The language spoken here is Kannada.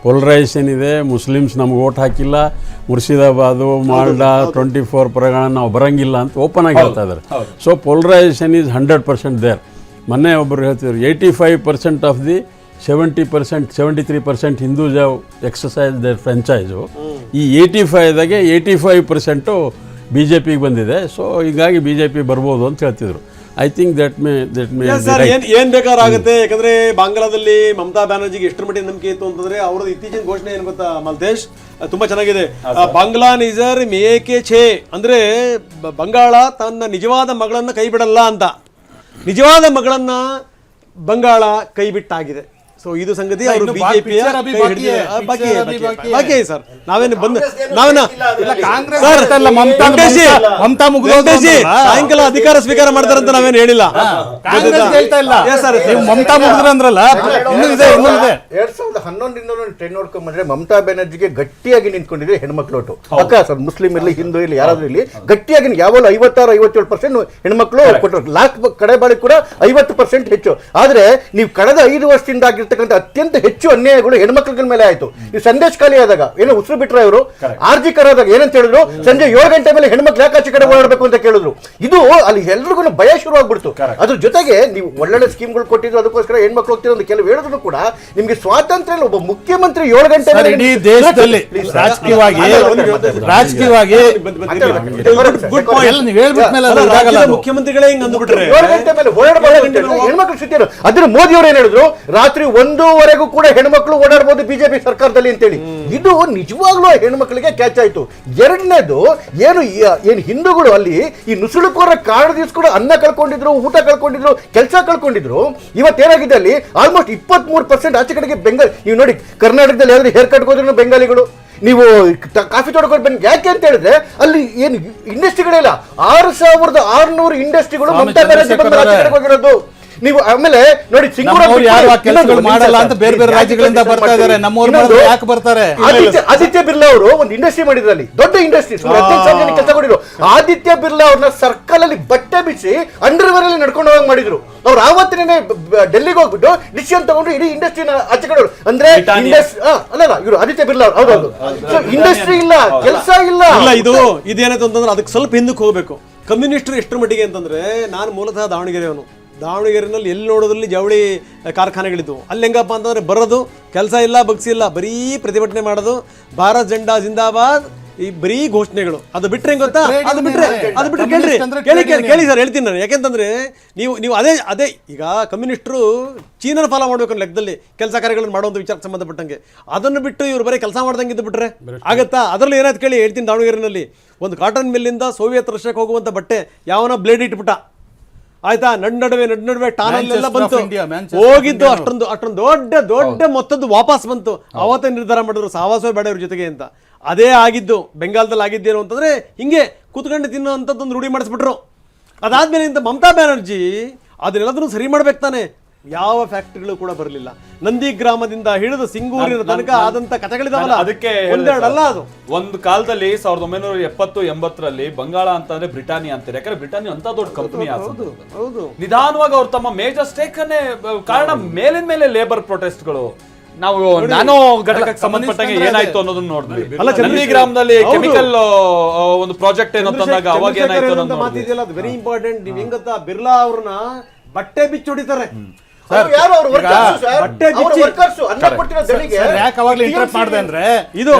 ಪೊಲರೈಸೇಷನ್ ಇದೆ. ಮುಸ್ಲಿಮ್ಸ್ ನಮ್ಗೆ ಓಟ್ ಹಾಕಿಲ್ಲ, ಮುರ್ಷಿದಾಬಾದು, ಮಾಲ್ಡಾ, 24 ಪರಗಣ ನಾವು ಬರೋಂಗಿಲ್ಲ ಅಂತ ಓಪನ್ ಆಗಿ ಹೇಳ್ತಾ ಇದ್ದಾರೆ. So polarization is 100% there. ಮೊನ್ನೆ ಒಬ್ಬರು ಹೇಳ್ತಿದ್ರು 85% of the 70%, 73% Hindus have exercise their franchise. ಈ 85ದಾಗೆ 85% BJP ಬಂದಿದೆ. ಸೊ ಹೀಗಾಗಿ BJP ಬರ್ಬೋದು ಅಂತ ಹೇಳ್ತಿದ್ರು. ಐ ಥಿಂಕ್ ದಟ್ ಮೇ ಏನ್ ಬೇಕಾಗುತ್ತೆ. ಯಾಕಂದ್ರೆ ಬಾಂಗ್ಲಾದಲ್ಲಿ ಮಮತಾ ಬ್ಯಾನರ್ಜಿಗೆ ಎಷ್ಟರ ಮಟ್ಟಿಗೆ ನಂಬಿಕೆ ಇತ್ತು ಅಂತಂದ್ರೆ ಅವ್ರದ್ದು ಇತ್ತೀಚಿನ ಘೋಷಣೆ ಏನು ಗೊತ್ತಾ ಮಲ್ತೇಶ್, ತುಂಬಾ ಚೆನ್ನಾಗಿದೆ. ಬಾಂಗ್ಲಾ ನಿಜರ್ ಮೇಕೆ ಛೇ ಅಂದ್ರೆ ಬಂಗಾಳ ತನ್ನ ನಿಜವಾದ ಮಗಳನ್ನ ಕೈ ಬಿಡಲ್ಲ ಅಂತ. ನಿಜವಾದ ಮಗಳನ್ನ ಬಂಗಾಳ ಕೈ ಬಿಟ್ಟಾಗಿದೆ. ಸೊ ಇದು ಸಂಗತಿ ಅವರು ಬಿಜೆಪಿಯ ಬಾಕಿ ಸರ್. ನಾವೇನು ಬಂದು ಸಾಯಂಕಾಲ ಅಧಿಕಾರ ಸ್ವೀಕಾರ ಮಾಡ್ತಾರಂತ ನಾವೇನು ಹೇಳಿಲ್ಲ. ಮಮತಾ ಮುಗಿದ್ರಂದ್ರಲ್ಲ, 2011 ನೋಡ್ಕೊಂಡ್ಬಂದ್ರೆ ಮಮತಾ ಬ್ಯಾನರ್ಜಿಗೆ ಗಟ್ಟಿಯಾಗಿ ನಿಂತ್ಕೊಂಡಿದ್ರೆ ಹೆಣ್ಮಕ್ಳು ಓಟು ಪಕ್ಕ ಸರ್. ಮುಸ್ಲಿಂ ಇರಲಿ, ಹಿಂದೂ ಇರಲಿ, ಯಾರಾದ್ರೂ ಇರಲಿ ಗಟ್ಟಿಯಾಗಿ ಯಾವಾಗ 56-57% ಹೆಣ್ಮಕ್ಳು ಕೊಟ್ಟರು. ಲಾಸ್ಟ್ ಕಡೆ ಬಾಳಿ ಕೂಡ 50% ಹೆಚ್ಚು. ಆದ್ರೆ ನೀವು ಕಳೆದ 5 ವರ್ಷದಿಂದ ಆಗಿರ್ತಕ್ಕಂಥ ಅತ್ಯಂತ ಹೆಚ್ಚು ಅನ್ಯಾಯಗಳು ಹೆಣ್ಮಕ್ಳ ಮೇಲೆ ಆಯ್ತು. ಈ ಸಂದೇಶ ಖಾಲಿ ಆದಾಗ ಏನೋ ಉಸಿರು ಬಿಟ್ರೆ ಇವರು ಆರ್ಜಿ ಕರಾದಾಗ ಏನಂತ ಹೇಳಿದ್ರು, ಸಂಜೆ 7 ಗಂಟೆ ಮೇಲೆ ಹೆಣ್ಮಕ್ಳು ಯಾಕೆ ಆಚೆ ಕಡೆ ಓಡಾಡಬೇಕು ಅಂತ ಕೇಳಿದ್ರು. ಇದು ಅಲ್ಲಿ ಎಲ್ರಿಗೂ ಭಯ ಶುರು ಆಗ್ಬಿಡ್ತು. ಅದ್ರ ಜೊತೆಗೆ ನೀವು ಒಳ್ಳೊಳ್ಳೆ ಸ್ಕೀಮ್ಗಳು ಕೊಟ್ಟಿದ್ರು, ಅದಕ್ಕೋಸ್ಕರ ಹೆಣ್ಮಕ್ಳು ಹೋಗ್ತಿರೋ ಅಂತ ಕೆಲವು ಹೇಳಿದ್ರು ಕೂಡ ನಿಮ್ಗೆ ಸ್ವಾತಂತ್ರ್ಯ ಇಲ್ಲ. ಒಬ್ಬ ಮುಖ್ಯಮಂತ್ರಿ 7 ಗಂಟೆ ಇಡೀ ದೇಶದಲ್ಲಿ ರಾಜಕೀಯವಾಗಿ ಮುಖ್ಯಮಂತ್ರಿಗಳೇ ಹಿಂಗ್ ಅಂದ್ಬಿಟ್ರೆ 7 ಗಂಟೆ ಮೇಲೆ ಓಡಾಡಬಹುದು ಹೆಣ್ಮಕ್ಳು ಸ್ಥಿತಿ. ಅದ್ರ ಮೋದಿ ಅವರು ಏನ್ ಹೇಳಿದ್ರು, ರಾತ್ರಿ 1ವರೆಗೂ ಕೂಡ ಹೆಣ್ಮಕ್ಳು ಓಡಾಡಬಹುದು ಬಿಜೆಪಿ ಸರ್ಕಾರದಲ್ಲಿ ಅಂತೇಳಿ. ಇದು ನಿಜವಾಗ್ಲೂ ಹೆಣ್ಮಕ್ಳಿಗೆ ಕ್ಯಾಚ್ ಆಯ್ತು. ಎರಡನೇದು ಏನು ಹಿಂದೂಗಳು ಅಲ್ಲಿ ಈ ನುಸುಳುಕೋರ ಕಾರಣ ದಿವಸ ಕೂಡ ಅನ್ನ ಕಳ್ಕೊಂಡಿದ್ರು, ಊಟ ಕಳ್ಕೊಂಡಿದ್ರು, ಕೆಲಸ ಕಳ್ಕೊಂಡಿದ್ರು. ಇವತ್ತೇನಾಗಿದೆ ಅಲ್ಲಿ ಆಲ್ಮೋಸ್ಟ್ 23% ಆಚೆ ಕಡೆಗೆ ಬೆಂಗಾಲಿ. ನೀವು ನೋಡಿ ಕರ್ನಾಟಕದಲ್ಲಿ ಯಾವ್ದು ಹೇರ್ ಕಟ್ ಹೋದ್ರು ಬೆಂಗಾಲಿಗಳು, ನೀವು ಕಾಫಿ ತೋಟಕ್ಕೆ ಬನ್ನಿ. ಯಾಕೆ ಅಂತ ಹೇಳಿದ್ರೆ ಅಲ್ಲಿ ಏನು ಇಂಡಸ್ಟ್ರಿಗಳಿಲ್ಲ. 6600 ಇಂಡಸ್ಟ್ರಿಗಳು ಮಮತಾ ಬ್ಯಾನರ್ಜಿ ಬಂದ ಆಚೆ ಕಡೆಗೆ ಹೋಗಿರೋದು. ನೀವು ಆಮೇಲೆ ನೋಡಿ ಮಾಡಲ್ಲ ಅಂತ ಬೇರೆ ಬೇರೆ ರಾಜ್ಯಗಳಿಂದ ಬರ್ತಾ ಇದ್ದಾರೆ. ನಮ್ಮೂರು ಯಾಕೆ ಬರ್ತಾರೆ? ಆದಿತ್ಯ ಬಿರ್ಲಾ ಅವರು ಒಂದು ಇಂಡಸ್ಟ್ರಿ ಮಾಡಿದ್ರು, ಅಲ್ಲಿ ದೊಡ್ಡ ಇಂಡಸ್ಟ್ರಿ, 15,000 ಜನ ಕೆಲಸ ಮಾಡಿದ್ರು. ಆದಿತ್ಯ ಬಿರ್ಲಾ ಅವ್ರನ್ನ ಸರ್ಕಲ್ ಅಲ್ಲಿ ಬಟ್ಟೆ ಬಿಚ್ಚಿ ಅಂಡರ್ವೇರ್ ಅಲ್ಲಿ ನಡ್ಕೊಂಡು ಹೋಗಿ ಮಾಡಿದ್ರು. ಅವ್ರು ಆವತ್ತಿನೇ ಡೆಲ್ಲಿಗೆ ಹೋಗ್ಬಿಟ್ಟು ಡಿಸಿಷನ್ ತಗೊಂಡು ಇಡೀ ಇಂಡಸ್ಟ್ರಿನ ಆಚೆ ಕಡೆ ಅಂದ್ರೆ ಅಲ್ಲ ಇವರು ಆದಿತ್ಯ ಬಿರ್ಲಾ ಹೌದೌದು. ಇಂಡಸ್ಟ್ರಿ ಇಲ್ಲ, ಕೆಲಸ ಇಲ್ಲ. ಇದೇನಾಯ್ತು ಅಂತಂದ್ರೆ ಅದಕ್ಕೆ ಸ್ವಲ್ಪ ಹಿಂದಕ್ಕೆ ಹೋಗ್ಬೇಕು. ಕಮ್ಯುನಿಸ್ಟರು ಎಷ್ಟರ ಮಟ್ಟಿಗೆ ಅಂತಂದ್ರೆ, ನಾನು ಮೂಲತಃ ದಾವಣಗೆರೆಯವನು. ದಾವಣಗೆರೆನಲ್ಲಿ ಎಲ್ಲಿ ನೋಡೋದ್ರಲ್ಲಿ ಜವಳಿ ಕಾರ್ಖಾನೆಗಳಿದ್ವು. ಅಲ್ಲಿ ಹೆಂಗಪ್ಪ ಅಂತಂದ್ರೆ ಬರೋದು, ಕೆಲಸ ಇಲ್ಲ, ಬಗ್ಸಿಲ್ಲ, ಬರೀ ಪ್ರತಿಭಟನೆ ಮಾಡೋದು, ಭಾರತ್ ಜೆಂಡಾ ಜಿಂದಾಬಾದ್, ಈ ಬರೀ ಘೋಷಣೆಗಳು. ಅದು ಬಿಟ್ರೆ ಹೆಂಗ್ ಗೊತ್ತಾ, ಅದು ಬಿಟ್ರೆ ಕೇಳಿ ಸರ್, ಹೇಳ್ತೀನಿ ನಾನು. ಯಾಕೆಂತಂದ್ರೆ ನೀವು ಅದೇ ಈಗ ಕಮ್ಯುನಿಸ್ಟರು ಚೀನನ ಫಾಲೋ ಮಾಡ್ಬೇಕು ಅನ್ನೋ ಲೆಕ್ಕದಲ್ಲಿ ಕೆಲಸ ಕಾರ್ಯಗಳನ್ನು ಮಾಡುವಂಥ ವಿಚಾರಕ್ಕೆ ಸಂಬಂಧಪಟ್ಟಂಗೆ. ಅದನ್ನು ಬಿಟ್ಟು ಇವ್ರು ಬರೀ ಕೆಲಸ ಮಾಡ್ದಂಗೆ ಇದ್ದು ಬಿಟ್ರೆ ಆಗತ್ತಾ? ಅದರಲ್ಲೂ ಏನಾಯ್ತು ಕೇಳಿ ಹೇಳ್ತೀನಿ. ದಾವಣಗೆರೆನಲ್ಲಿ ಒಂದು ಕಾಟನ್ ಮಿಲ್ಲಿಂದ ಸೋವಿಯತ್ ರಷ್ಯಾಕ್ಕೆ ಹೋಗುವಂಥ ಬಟ್ಟೆ ಯಾವನ ಬ್ಲೇಡ್ ಇಟ್ಬಿಟ್ಟ, ಆಯ್ತಾ, ನಡುವೆ ಟಾನಲ್ಲೆಲ್ಲ ಬಂತು, ಹೋಗಿದ್ದು ಅಷ್ಟೊಂದು ದೊಡ್ಡ ಮೊತ್ತದ್ದು ವಾಪಸ್ ಬಂತು. ಅವತ್ತೇ ನಿರ್ಧಾರ ಮಾಡಿದ್ರು ಸಹವಾಸ ಬೇಡ ಇವ್ರ ಜೊತೆಗೆ ಅಂತ. ಅದೇ ಆಗಿದ್ದು ಬೆಂಗಾಲದಲ್ಲಿ ಆಗಿದ್ದೇನು ಅಂತಂದ್ರೆ ಹಿಂಗೆ ಕೂತ್ಕೊಂಡು ತಿನ್ನೋ ಅಂಥದ್ದೊಂದು ರೂಢಿ ಮಾಡಿಸ್ಬಿಟ್ರು. ಅದಾದ್ಮೇಲೆ ಇಂತ ಮಮತಾ ಬ್ಯಾನರ್ಜಿ ಅದನ್ನೆಲ್ಲದನ್ನು ಸರಿ ಮಾಡ್ಬೇಕು ತಾನೆ. ಯಾವ ಫ್ಯಾಕ್ಟ್ರಿಗಳು ಕೂಡ ಬರಲಿಲ್ಲ. ನಂದಿ ಗ್ರಾಮದಿಂದ ಹಿಡಿದು ಸಿಂಗೂರಿನ ತನಕ ಆದಂತ ಕಥೆಗಳಿದಾವಲ್ಲ, ಅದಕ್ಕೆ ಒಂದೆರಡಲ್ಲ. ಅದು ಒಂದು ಕಾಲದಲ್ಲಿ 1970-80ರಲ್ಲಿ ಬಂಗಾಳ ಅಂತಂದ್ರೆ ಬ್ರಿಟಾನಿಯಾ ಅಂತಾರೆ. ಯಾಕಂದ್ರೆ ಬ್ರಿಟಾನಿಯಾ ಅಂತ ದೊಡ್ಡ ಕಂಪನಿ. ನಿಧಾನವಾಗಿ ಅವ್ರು ತಮ್ಮ ಮೇಜರ್ ಸ್ಟೇಕ್ ಅನ್ನೇ ಕಾರಣ ಮೇಲಿನ ಮೇಲೆ ಲೇಬರ್ ಪ್ರೊಟೆಸ್ಟ್ಗಳು. ನಾವು ನ್ಯಾನೋ ಘಟಕಕ್ಕೆ ಸಂಬಂಧಪಟ್ಟಂಗೆ ಏನಾಯ್ತು ಅನ್ನೋದನ್ನ ನೋಡಿದ್ವಿ. ನಂದಿ ಗ್ರಾಮದಲ್ಲಿ ಕೆಮಿಕಲ್ ಒಂದು ಪ್ರಾಜೆಕ್ಟ್ ಏನೋ ತಂದಾಗ ಅವಾಗ ಏನಾಯ್ತು ಅನ್ನೋದು ಮಾತಿದೆಯಲ್ಲ, ಅದು ವೆರಿ ಇಂಪಾರ್ಟೆಂಟ್. ನೀವು ಹೆಂಗತ್ತಾ, ಬಿರ್ಲಾ ಅವ್ರನ್ನ ಬಟ್ಟೆ ಬಿಚ್ಚಿ ಹೊಡಿತಾರೆ. ಯಾರು ಅವರು ಬಟ್ಟೆ ಬಿಚ್ಚಿ ಅನ್ನ ಕೊಡ್ತಿರೋ ದಣಿಗೆ ಯಾಕೆ ಅವಾಗಲೇ ಇಂಟರಪ್ಟ್ ಮಾಡಿದೆ ಅಂದ್ರೆ, ಇದು